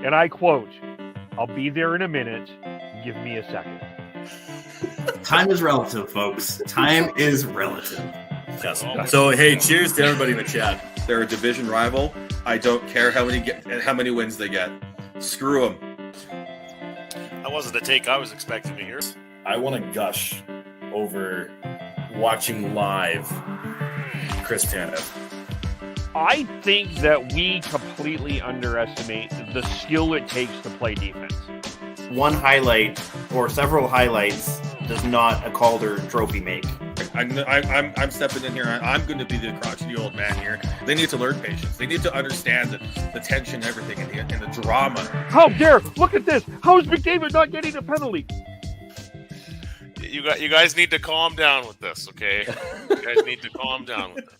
and I quote, "I'll be there in a minute. Give me a second." Time is relative, folks. Time is relative. Yes. So, hey, cheers to everybody in the chat. They're a division rival. I don't care how many wins they get. Screw them. That wasn't the take I was expecting to hear. I want to gush over watching live Chris Tanev. I think that we completely underestimate the skill it takes to play defense. One highlight or several highlights does not a Calder trophy make. I'm stepping in here. I'm going to be the crotchety old man here. They need to learn patience. They need to understand the tension and everything and the drama. How dare! Look at this! How is McDavid not getting a penalty? You guys need to calm down with this, okay? You guys need to calm down with it.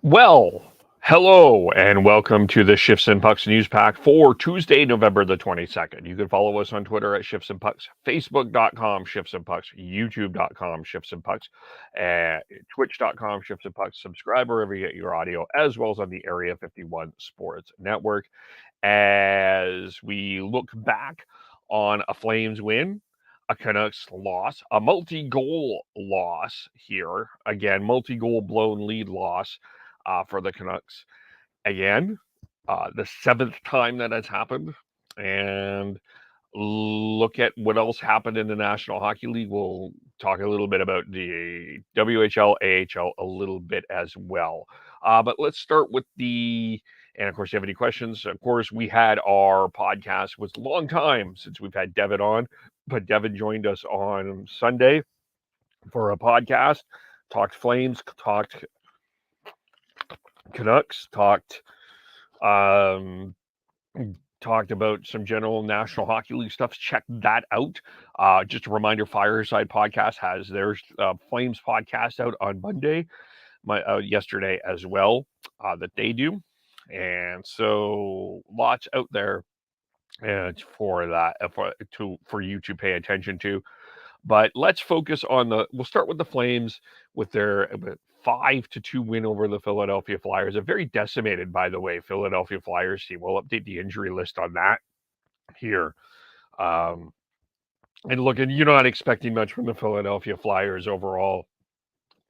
Well, hello and welcome to the Shifts and Pucks News Pack for Tuesday, November the 22nd. You can follow us on Twitter at Shifts and Pucks, Facebook.com Shifts and Pucks, YouTube.com Shifts and Pucks, Twitch.com Shifts and Pucks. Subscribe wherever you get your audio, as well as on the Area 51 Sports Network. As we look back on a Flames win, a Canucks loss, a multi-goal loss here. Again, multi-goal blown lead loss for the Canucks. Again, the seventh time that has happened. And look at what else happened in the National Hockey League. We'll talk a little bit about the WHL, AHL a little bit as well. But let's start with and of course, if you have any questions, of course, we had our podcast. It was a long time since we've had Devin on, but Devin joined us on Sunday for a podcast, talked Flames, talked Canucks, talked about some general National Hockey League stuff. Check that out. Just a reminder, Fireside Podcast has their Flames podcast out on Monday, yesterday as well, that they do. And so lots out there for that, for you to pay attention to. But let's focus on we'll start with the Flames with their 5-2 win over the Philadelphia Flyers. A very decimated, by the way, Philadelphia Flyers team. We'll update the injury list on that here. And look, and you're not expecting much from the Philadelphia Flyers overall.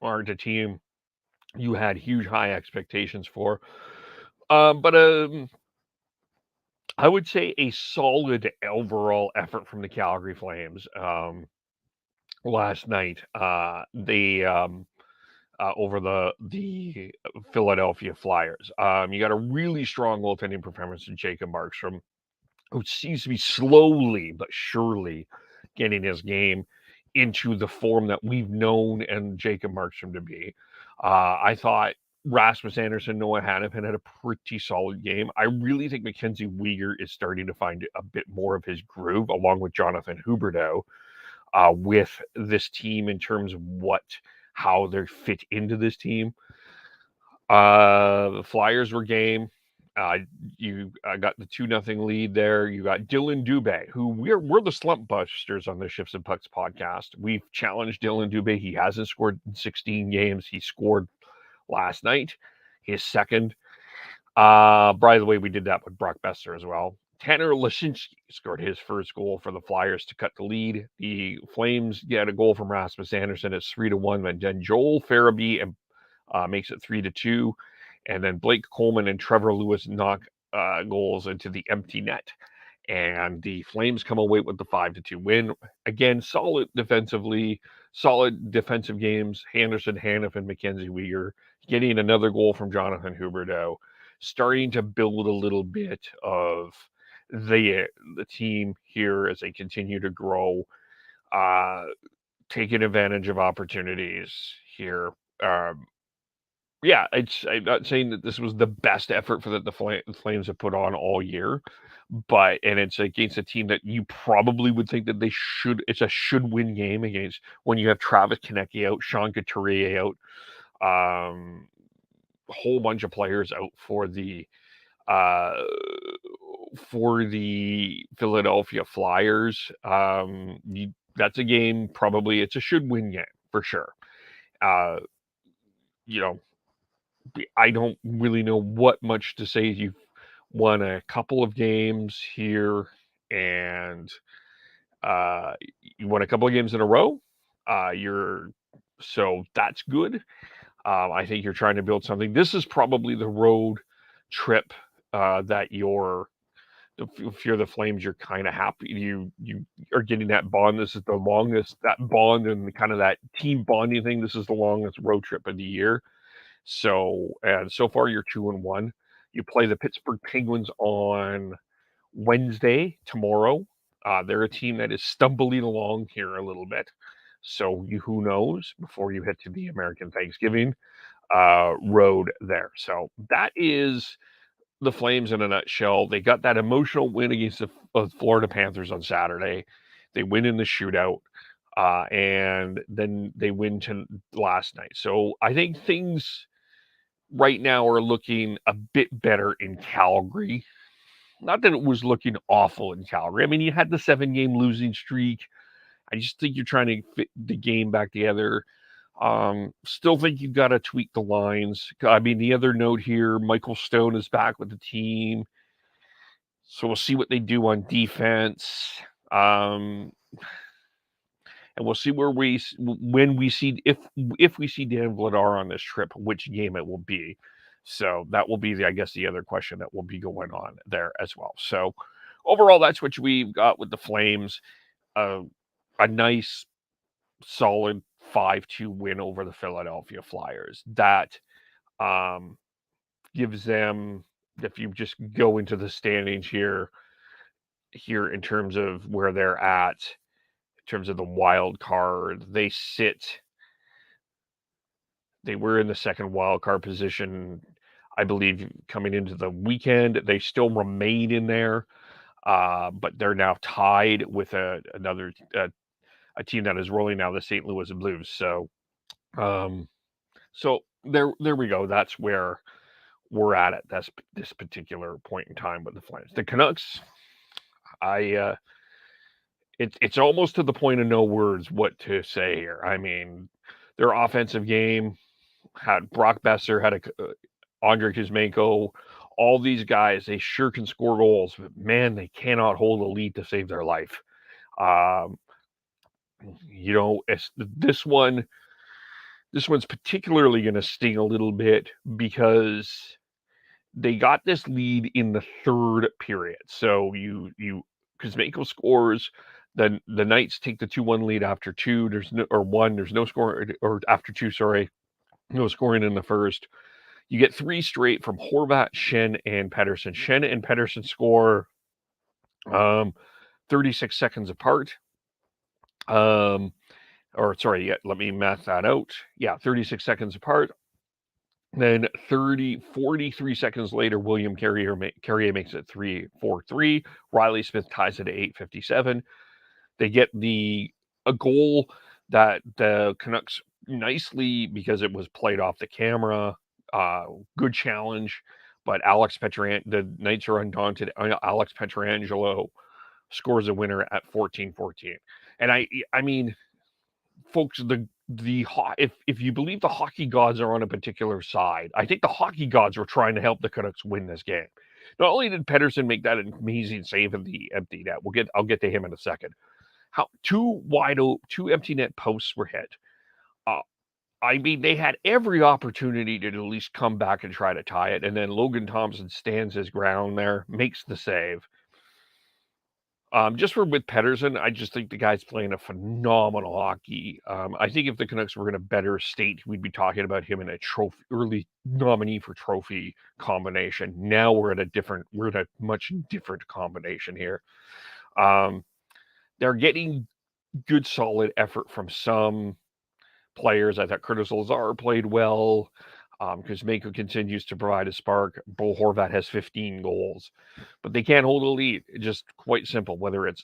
Aren't a team you had huge high expectations for. But I would say a solid overall effort from the Calgary Flames last night. They over the Philadelphia Flyers. You got a really strong goaltending performance in Jacob Markstrom, who seems to be slowly but surely getting his game into the form that we've known and Jacob Markstrom to be. I thought Rasmus Andersson, Noah Hannafin had a pretty solid game. I really think Mackenzie Weegar is starting to find a bit more of his groove, along with Jonathan Huberdeau, with this team in terms of how they fit into this team. The Flyers were game. You got the 2-0 lead there. You got Dylan Dubé, who we're the slump busters on the Shifts and Pucks podcast. We've challenged Dylan Dubé. He hasn't scored in 16 games. He scored last night, his second. By the way, we did that with Brock Besser as well. Tanner Laczynski scored his first goal for the Flyers to cut the lead. The Flames get a goal from Rasmus Andersson. It's 3-1. And then Joel Farabee makes it 3-2. And then Blake Coleman and Trevor Lewis knock goals into the empty net. And the Flames come away with the 5-2 win. Again, solid defensively, solid defensive games. Henderson, Hannafin, Mackenzie Weegar getting another goal from Jonathan Huberdeau, starting to build a little bit of the team here as they continue to grow, taking advantage of opportunities here. I'm not saying that this was the best effort that the Flames have put on all year, and it's against a team that you probably would think that it's a should-win game against, when you have Travis Konecny out, Sean Couturier out, a whole bunch of players out for the Philadelphia Flyers. That's a game, probably it's a should-win game for sure. I don't really know what much to say. won a couple of games here, and you won a couple of games in a row. So that's good. I think you're trying to build something. This is probably the road trip that if you're the Flames, you're kind of happy. You are getting that bond. This is the longest, that bond and kind of that team bonding thing. This is the longest road trip of the year. So far you're 2-1. You play the Pittsburgh Penguins on Wednesday tomorrow. They're a team that is stumbling along here a little bit. So who knows before you hit to the American Thanksgiving road there. So that is the Flames in a nutshell. They got that emotional win against the Florida Panthers on Saturday. They win in the shootout, and then they win last night. So I think things right now are looking a bit better in Calgary. Not that it was looking awful in Calgary. I mean, you had the 7-game losing streak. I just think you're trying to fit the game back together. Still think you've got to tweak the lines. I mean, the other note here, Michael Stone is back with the team. So we'll see what they do on defense. And we'll see if we see Dan Vladar on this trip, which game it will be. So that will be the other question that will be going on there as well. So overall, that's what we've got with the Flames. A nice, solid 5-2 win over the Philadelphia Flyers. That gives them, if you just go into the standings here in terms of where they're at, in terms of the wild card, they were in the second wild card position, I believe, coming into the weekend. They still remain in there, but they're now tied with another a team that is rolling now, the St. Louis Blues. So, there we go. That's where we're at this particular point in time with the Flames. The Canucks, it's almost to the point of no words what to say here. I mean, their offensive game had Brock Besser, had Andrei Kuzmenko, all these guys. They sure can score goals, but man, they cannot hold a lead to save their life. This one's particularly going to sting a little bit because they got this lead in the third period. So Kuzmenko scores, then the Knights take the 2-1 lead after two. There's no score, or after two, sorry, no scoring in the first. You get three straight from Horvat, Schenn, and Pettersson. Schenn and Pettersson score 36 seconds apart. Let me math that out. Yeah, 36 seconds apart. Then 43 seconds later, William Carrier makes it 3-4-3. Riley Smith ties it at 8:57. They get a goal that the Canucks nicely, because it was played off the camera. Good challenge, but the Knights are undaunted. Alex Pietrangelo scores a winner at 14:14. And I mean, folks, if you believe the hockey gods are on a particular side, I think the hockey gods were trying to help the Canucks win this game. Not only did Pettersson make that amazing save in the empty net, I'll get to him in a second. How two empty net posts were hit. I mean, they had every opportunity to at least come back and try to tie it, and then Logan Thompson stands his ground there, makes the save. With Pettersson, I just think the guy's playing a phenomenal hockey. I think if the Canucks were in a better state, we'd be talking about him in a early nominee for trophy combination. Now we're at a much different combination here. They're getting good, solid effort from some players. I thought Curtis Lazar played well. Kuzmenko continues to provide a spark. Bo Horvat has 15 goals, but they can't hold a lead. It's just quite simple. Whether it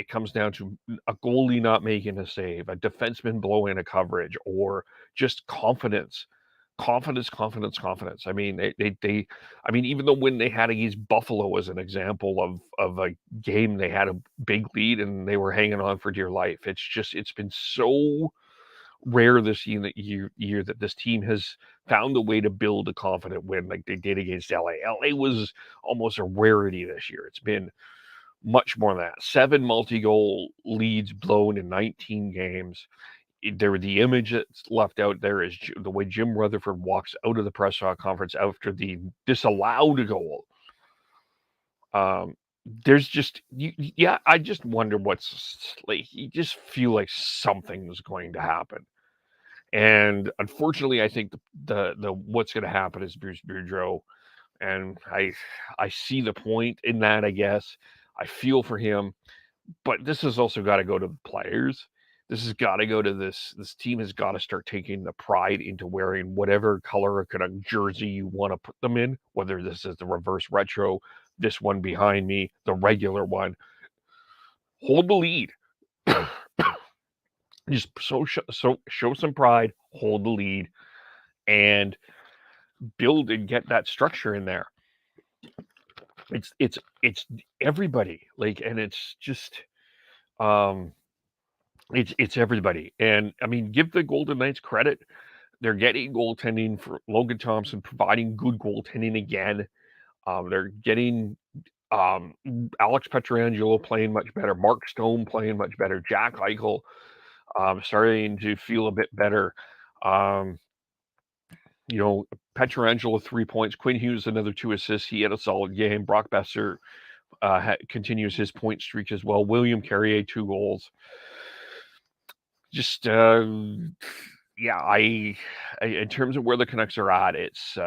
comes down to a goalie not making a save, a defenseman blowing a coverage, or just confidence. I mean, I mean, even the win they had against Buffalo as an example of a game they had a big lead and they were hanging on for dear life. It's been so rare this year that this team has found a way to build a confident win like they did against LA. LA was almost a rarity this year. It's been much more than that. 7 multi-goal leads blown in 19 games. The image that's left out there is the way Jim Rutherford walks out of the press conference after the disallowed goal. There's just I just wonder what's like. You just feel like something's going to happen, and unfortunately, I think the what's going to happen is Bruce Boudreau, and I see the point in that. I guess I feel for him, but this has also got to go to the players. This has got to go to this team has got to start taking the pride into wearing whatever color of Canuck jersey you want to put them in, whether this is the reverse retro, this one behind me, the regular one. Hold the lead. Just show some pride, hold the lead, and build and get that structure in there. It's everybody, like, and it's just it's everybody. And I mean, give the Golden Knights credit. They're getting goaltending for Logan Thompson, providing good goaltending again. They're getting Alex Pietrangelo playing much better, Mark Stone playing much better, Jack Eichel starting to feel a bit better. Pietrangelo 3 points, Quinn Hughes another 2 assists. He had a solid game. Brock Besser continues his point streak as well. William Carrier 2 goals. Just in terms of where the Canucks are at, it's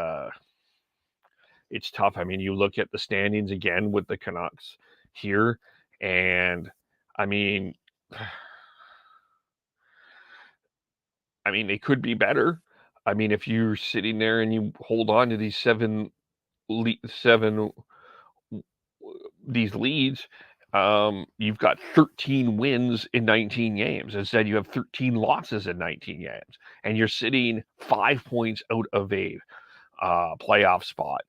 tough. I mean, you look at the standings again with the Canucks here, and I mean, they could be better. I mean, if you're sitting there and you hold on to these these leads, you've got 13 wins in 19 games. Instead, you have 13 losses in 19 games, and you're sitting 5 points out of a playoff spot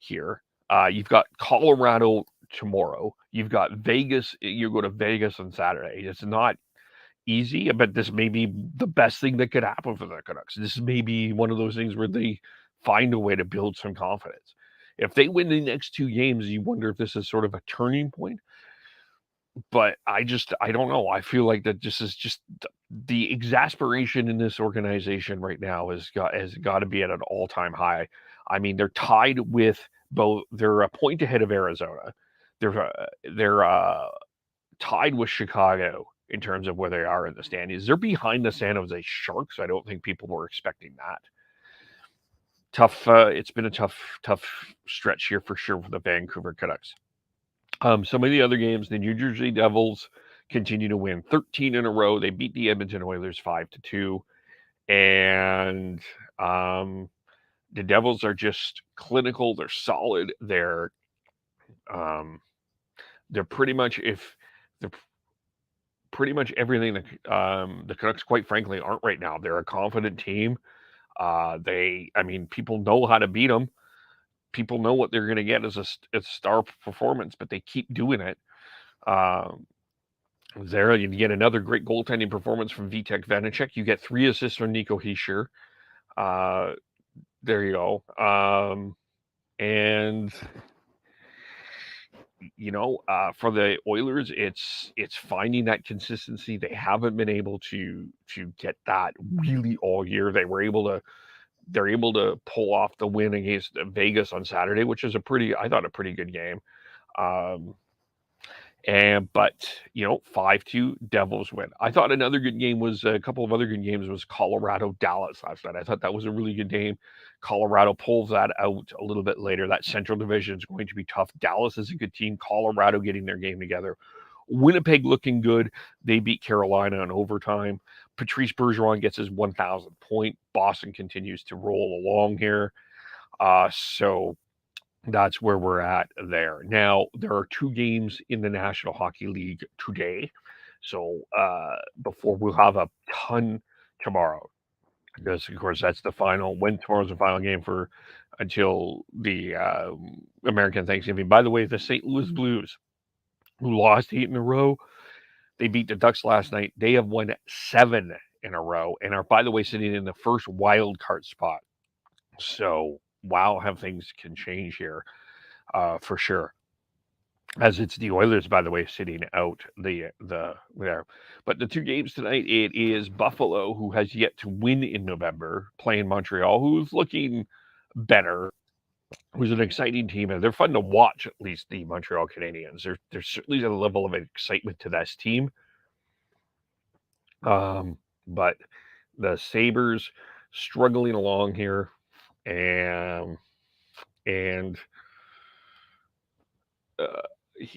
here. You've got Colorado tomorrow. You've got Vegas. You go to Vegas on Saturday. It's not easy, but this may be the best thing that could happen for the Canucks. This may be one of those things where they find a way to build some confidence. If they win the next 2 games, you wonder if this is sort of a turning point. But I don't know. I feel like that this is just the exasperation in this organization right now has got to be at an all-time high. I mean, they're tied with both. They're a point ahead of Arizona. They're tied with Chicago in terms of where they are in the standings. They're behind the San Jose Sharks. I don't think people were expecting that. Tough. It's been a tough stretch here for sure for the Vancouver Canucks. Some of the other games, the New Jersey Devils continue to win 13 in a row. They beat the Edmonton Oilers 5-2, and the Devils are just clinical. They're solid. They're pretty much everything that the Canucks, quite frankly, aren't right now. They're a confident team. People know how to beat them. People know what they're going to get as a star performance, but they keep doing it. There, you get another great goaltending performance from Vitek Vanacek. You get 3 assists from Nico Hischier. There you go. And for the Oilers, it's finding that consistency. They haven't been able to get that really all year. They're able to pull off the win against Vegas on Saturday, which is a pretty good game. But 5-2 Devils win. I thought another good game was a couple of other good games was Colorado Dallas last night. I thought that was a really good game. Colorado pulls that out a little bit later. That Central Division is going to be tough. Dallas is a good team. Colorado getting their game together. Winnipeg looking good. They beat Carolina in overtime. Patrice Bergeron gets his 1,000th point. Boston continues to roll along here. So that's where we're at there. Now, there are 2 games in the National Hockey League today. So before we'll have a ton tomorrow. Because, of course, that's the final. When tomorrow's the final game until the American Thanksgiving. By the way, the St. Louis Blues, who lost 8 in a row, they beat the Ducks last night. They have won 7 in a row, and are, by the way, sitting in the first wild card spot. So, wow, how things can change here, for sure. As it's the Oilers, by the way, sitting out the there. But the two games tonight, it is Buffalo, who has yet to win in November, playing Montreal, who's looking better, who's an exciting team, and they're fun to watch. At least the Montreal Canadiens. There's certainly a level of excitement to this team. But the Sabres struggling along here, and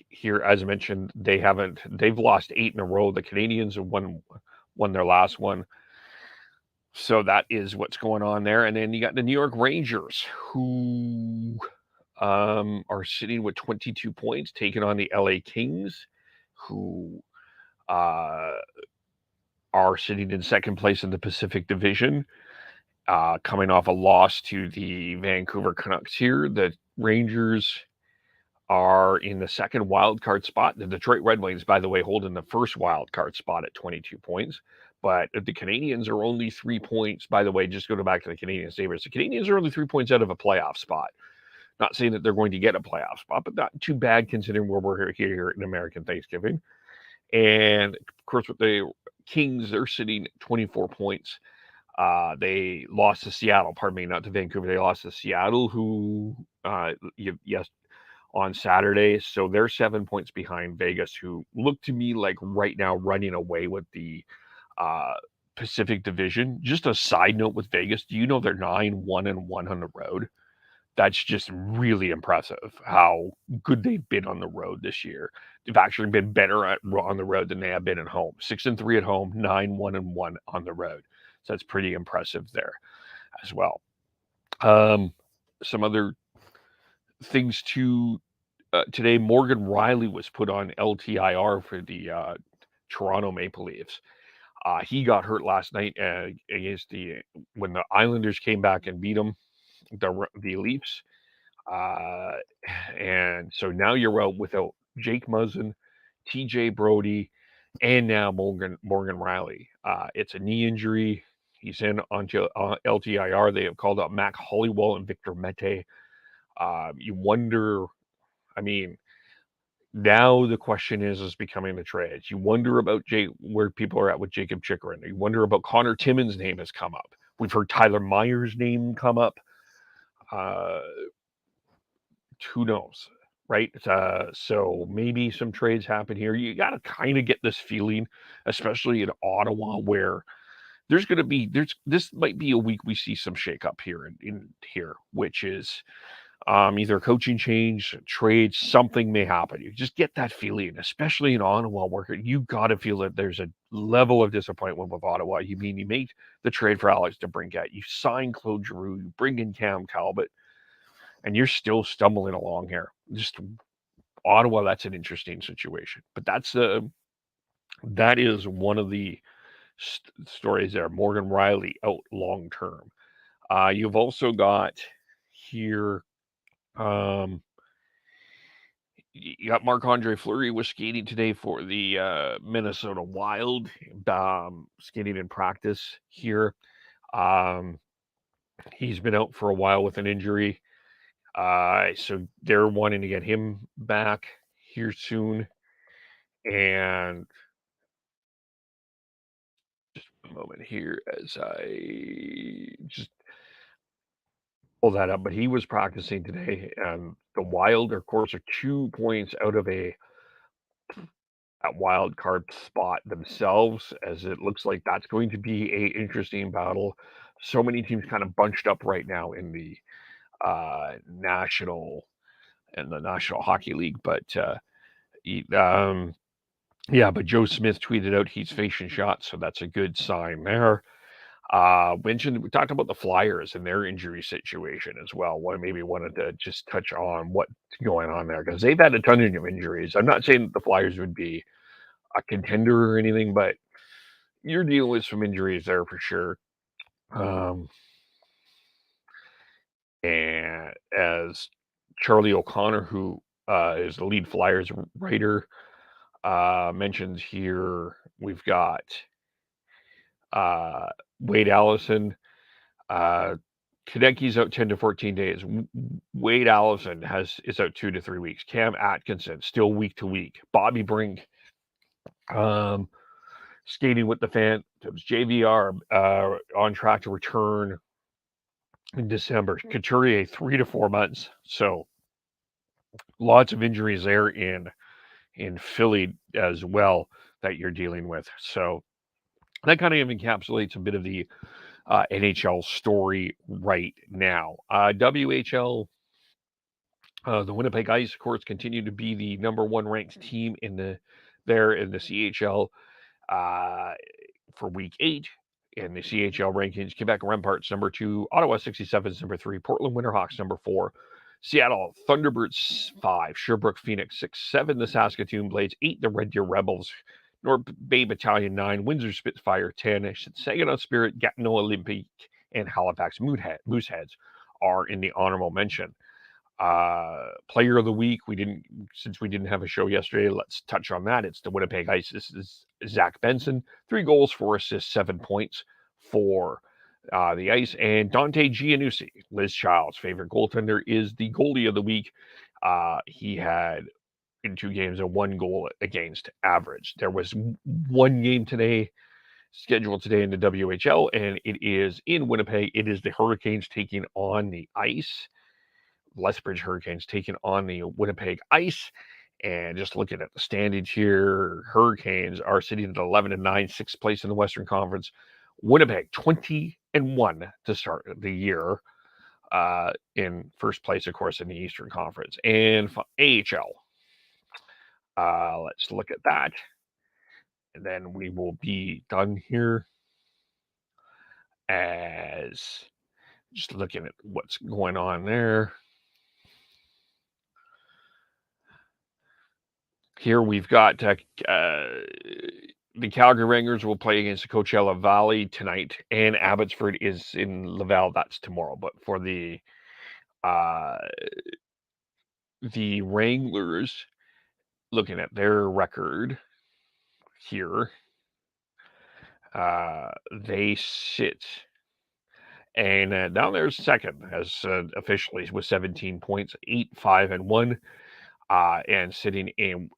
here, as I mentioned, they've lost 8 in a row. The Canadiens have won their last one. So that is what's going on there. And then you got the New York Rangers, who are sitting with 22 points, taking on the LA Kings, who are sitting in second place in the Pacific Division, coming off a loss to the Vancouver Canucks here. The Rangers are in the second wild card spot. The Detroit Red Wings, by the way, holding the first wild card spot at 22 points. But the Canadiens are only 3 points. By the way, just go back to the Canadian Sabres. The Canadiens are only 3 points out of a playoff spot. Not saying that they're going to get a playoff spot, but not too bad considering where we're here in American Thanksgiving. And of course, with the Kings, they're sitting 24 points. They lost to Seattle. Pardon me, not to Vancouver. They lost to Seattle, who on Saturday. So they're 7 points behind Vegas, who look to me like right now running away with the Pacific Division. Just a side note with Vegas, do you know they're 9-1-1 on the road? That's just really impressive how good they've been on the road this year. They've actually been better on the road than they have been at home. 6-3 at home, 9-1-1 on the road. So that's pretty impressive there as well. Some other things to today. Morgan Riley was put on LTIR for the Toronto Maple Leafs. He got hurt last night against when the Islanders came back and beat them, the Leafs. And so now you're out without Jake Muzzin, TJ Brody, and now Morgan Riley. It's a knee injury. He's in on LTIR. They have called up Mac Hollywell and Victor Mete. You wonder, I mean, now the question is becoming the trades. You wonder about where people are at with Jacob Chikrin. You wonder about Connor Timmins' name has come up. We've heard Tyler Myers' name come up. Who knows, right? So maybe some trades happen here. You got to kind of get this feeling, especially in Ottawa, where this might be a week we see some shakeup here in here, which is either a coaching change, a trade, something may happen. You just get that feeling, especially in Ottawa, where you got to feel that there's a level of disappointment with Ottawa. You make the trade for Alex DeBrincat, you sign Claude Giroux, you bring in Cam Talbot, and you're still stumbling along here. Just Ottawa, that's an interesting situation. But that is one of the stories there. Morgan Riley out long term. You've also got here, you got Marc-Andre Fleury was skating today for the Minnesota Wild, skating in practice here. He's been out for a while with an injury. So they're wanting to get him back here soon. And just a moment here as I just pull that up. But he was practicing today, and the Wild, of course, are 2 points out of that wild card spot themselves, as it looks like that's going to be a interesting battle. So many teams kind of bunched up right now in the National Hockey League, but but Joe Smith tweeted out he's facing shots, so that's a good sign there. We talked about the Flyers and their injury situation as well. Maybe wanted to just touch on what's going on there, because they've had a ton of injuries. I'm not saying that the Flyers would be a contender or anything, but you're dealing with some injuries there for sure. And as Charlie O'Connor, who is the lead Flyers writer, mentions here, we've got Wade Allison, Kadecki's out 10 to 14 days. Wade Allison is out 2 to 3 weeks. Cam Atkinson still week to week. Bobby Brink skating with the Phantoms. JVR on track to return in December. Couturier 3 to 4 months. So lots of injuries there in Philly as well that you're dealing with. So that kind of encapsulates a bit of the NHL story right now. WHL, the Winnipeg Ice, of course, continue to be the number one ranked team in the CHL for Week 8. In the CHL rankings, Quebec Remparts number 2, Ottawa 67s number 3, Portland Winterhawks number 4, Seattle Thunderbirds 5, Sherbrooke Phoenix 6, 7, the Saskatoon Blades 8, the Red Deer Rebels, North Bay Battalion 9, Windsor Spitfire 10, Saginaw Spirit, Gatineau Olympique, and Halifax Mooseheads are in the honorable mention. Player of the week, since we didn't have a show yesterday, let's touch on that. It's the Winnipeg Ice. This is Zach Benson, 3 goals, 4 assists, 7 points for the Ice. And Dante Giannussi, Liz Child's favorite goaltender, is the goalie of the week. He had in 2 games a 1 goal against average. There was 1 game scheduled today in the WHL, and it is in Winnipeg. It is the Hurricanes taking on the Ice. Lethbridge Hurricanes taking on the Winnipeg Ice. And just looking at the standings here, Hurricanes are sitting at 11-9, 6th place in the Western Conference. Winnipeg 20-1 to start the year, in first place, of course, in the Eastern Conference. And AHL, let's look at that, and then we will be done here. As just looking at what's going on there. Here we've got the Calgary Rangers will play against the Coachella Valley tonight, and Abbotsford is in Laval. That's tomorrow. But for the Wranglers, looking at their record here, they sit, and down there's second as officially with 17 points, 8-5-1, and sitting in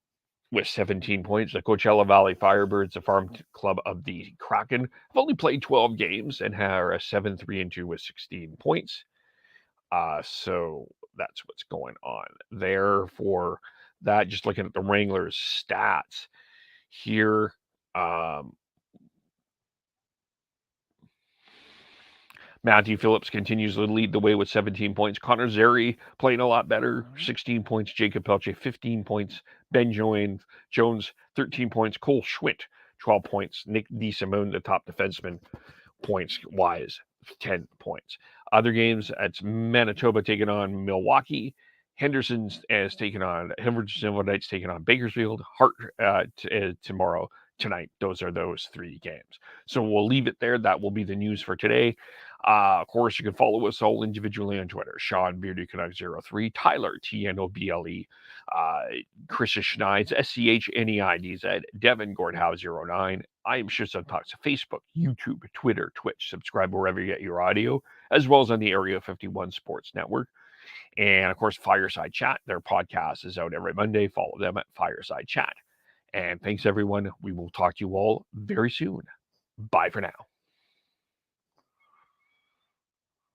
with 17 points. The Coachella Valley Firebirds, the farm club of the Kraken, have only played 12 games and are a 7-3-2 with 16 points. So that's what's going on there for that. Just looking at the Wranglers' stats here. Matthew Phillips continues to lead the way with 17 points. Connor Zary playing a lot better, 16 points. Jacob Pelche, 15 points. Ben Jones, 13 points. Cole Schwitt, 12 points. Nick DeSimone, the top defenseman, points-wise, 10 points. Other games, it's Manitoba taking on Milwaukee. Henderson taking on Bakersfield. Hart tonight. Those are those 3 games. So we'll leave it there. That will be the news for today. Of course, you can follow us all individually on Twitter. Sean Beardy Canucks 03, Tyler TNOBLE, Chris Schneid's SCHNEIDZ, Devin Gordhow 09. I am Shifts on Pucks, Facebook, YouTube, Twitter, Twitch. Subscribe wherever you get your audio, as well as on the Area 51 Sports Network. And of course, Fireside Chat. Their podcast is out every Monday. Follow them at Fireside Chat. And thanks, everyone. We will talk to you all very soon. Bye for now.